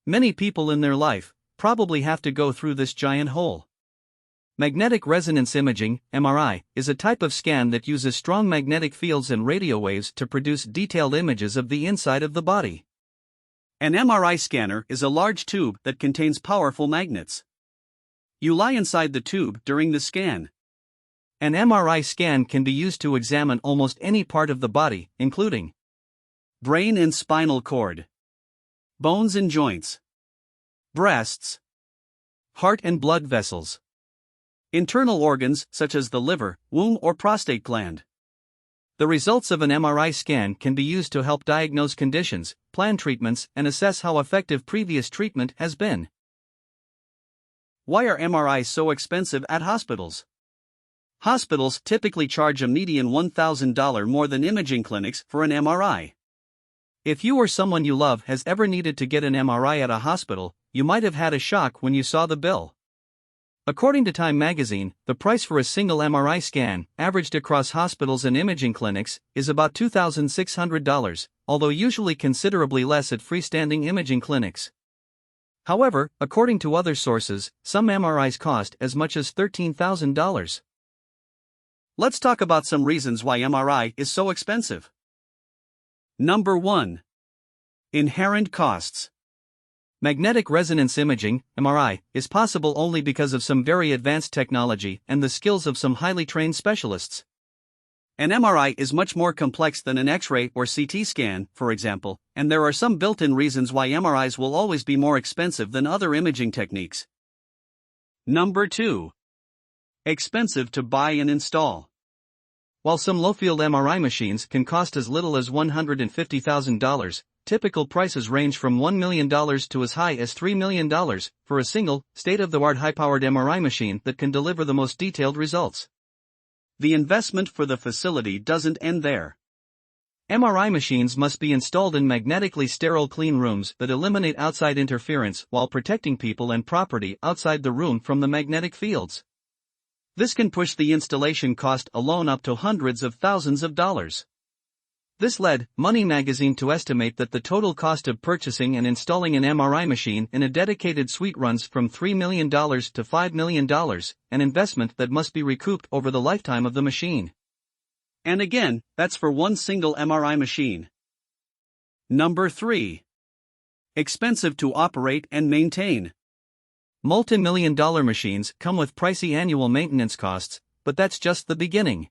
Many people in their life probably have to go through this giant hole. Magnetic resonance imaging, MRI, is a type of scan that uses strong magnetic fields and radio waves to produce detailed images of the inside of the body. An MRI scanner is a large tube that contains powerful magnets. You lie inside the tube during the scan. An MRI scan can be used to examine almost any part of the body, including brain and spinal cord, bones and joints, breasts, heart and blood vessels, internal organs such as the liver, womb, or prostate gland. The results of an MRI scan can be used to help diagnose conditions, plan treatments, and assess how effective previous treatment has been. Why are MRIs so expensive at hospitals? Hospitals typically charge a median $1,000 more than imaging clinics for an MRI. If you or someone you love has ever needed to get an MRI at a hospital, you might have had a shock when you saw the bill. According to Time magazine, the price for a single MRI scan, averaged across hospitals and imaging clinics, is about $2,600, although usually considerably less at freestanding imaging clinics. However, according to other sources, some MRIs cost as much as $13,000. Let's talk about some reasons why MRI is so expensive. Number 1. Inherent costs. Magnetic resonance imaging, MRI, is possible only because of some very advanced technology and the skills of some highly trained specialists. An MRI is much more complex than an X-ray or CT scan, for example, and there are some built-in reasons why MRIs will always be more expensive than other imaging techniques. Number 2. Expensive to buy and install. While some low-field MRI machines can cost as little as $150,000, typical prices range from $1 million to as high as $3 million for a single, state-of-the-art high-powered MRI machine that can deliver the most detailed results. The investment for the facility doesn't end there. MRI machines must be installed in magnetically sterile clean rooms that eliminate outside interference while protecting people and property outside the room from the magnetic fields. This can push the installation cost alone up to hundreds of thousands of dollars. This led Money magazine to estimate that the total cost of purchasing and installing an MRI machine in a dedicated suite runs from $3 million to $5 million, an investment that must be recouped over the lifetime of the machine. And again, that's for one single MRI machine. Number 3. Expensive to operate and maintain. Multi-million-dollar machines come with pricey annual maintenance costs, but that's just the beginning.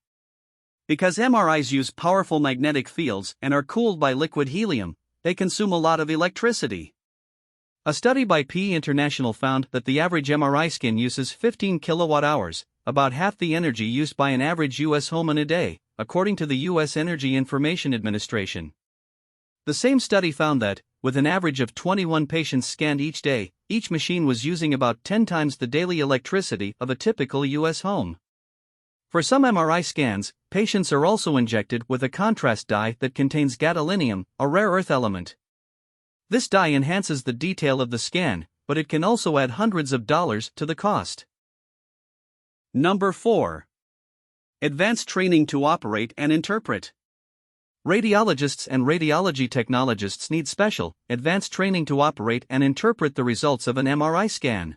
Because MRIs use powerful magnetic fields and are cooled by liquid helium, they consume a lot of electricity. A study by P International found that the average MRI scan uses 15 kilowatt-hours, about half the energy used by an average U.S. home in a day, according to the U.S. Energy Information Administration. The same study found that, with an average of 21 patients scanned each day, each machine was using about 10 times the daily electricity of a typical U.S. home. For some MRI scans, patients are also injected with a contrast dye that contains gadolinium, a rare earth element. This dye enhances the detail of the scan, but it can also add hundreds of dollars to the cost. Number 4. Advanced training to operate and interpret. Radiologists and radiology technologists need special, advanced training to operate and interpret the results of an MRI scan.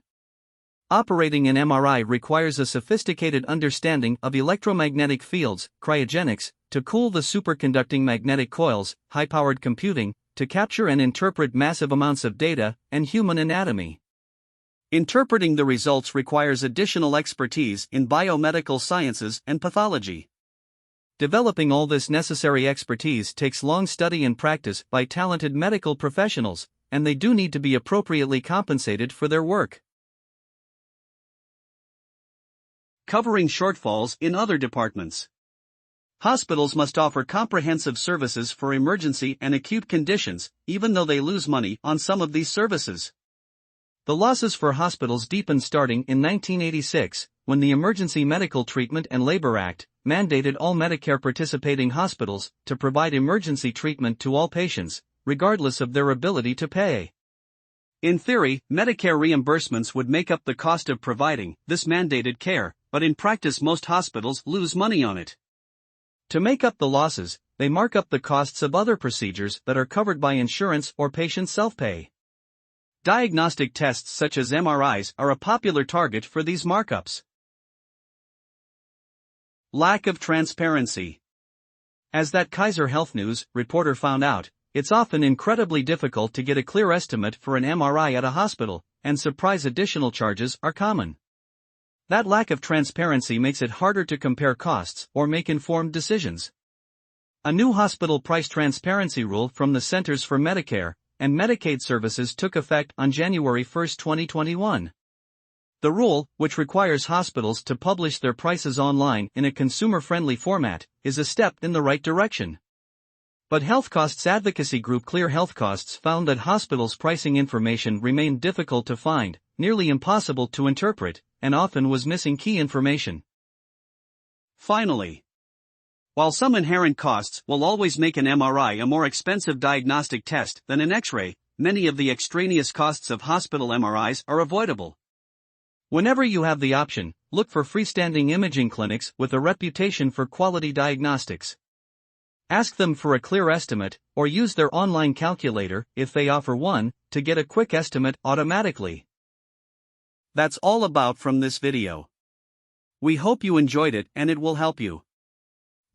Operating an MRI requires a sophisticated understanding of electromagnetic fields, cryogenics, to cool the superconducting magnetic coils, high-powered computing, to capture and interpret massive amounts of data, and human anatomy. Interpreting the results requires additional expertise in biomedical sciences and pathology. Developing all this necessary expertise takes long study and practice by talented medical professionals, and they do need to be appropriately compensated for their work. Covering shortfalls in other departments. Hospitals must offer comprehensive services for emergency and acute conditions, even though they lose money on some of these services. The losses for hospitals deepened starting in 1986, when the Emergency Medical Treatment and Labor Act mandated all Medicare participating hospitals to provide emergency treatment to all patients, regardless of their ability to pay. In theory, Medicare reimbursements would make up the cost of providing this mandated care, but in practice most hospitals lose money on it. To make up the losses, they mark up the costs of other procedures that are covered by insurance or patient self-pay. Diagnostic tests such as MRIs are a popular target for these markups. Lack of transparency. As that Kaiser Health News reporter found out, it's often incredibly difficult to get a clear estimate for an MRI at a hospital, and surprise additional charges are common. That lack of transparency makes it harder to compare costs or make informed decisions. A new hospital price transparency rule from the Centers for Medicare and Medicaid Services took effect on January 1, 2021. The rule, which requires hospitals to publish their prices online in a consumer-friendly format, is a step in the right direction. But health costs advocacy group Clear Health Costs found that hospitals' pricing information remained difficult to find, nearly impossible to interpret, and often was missing key information. Finally, while some inherent costs will always make an MRI a more expensive diagnostic test than an X-ray, many of the extraneous costs of hospital MRIs are avoidable. Whenever you have the option, look for freestanding imaging clinics with a reputation for quality diagnostics. Ask them for a clear estimate, or use their online calculator, if they offer one, to get a quick estimate automatically. That's all about from this video. We hope you enjoyed it and it will help you.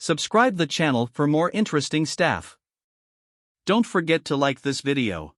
Subscribe the channel for more interesting stuff. Don't forget to like this video.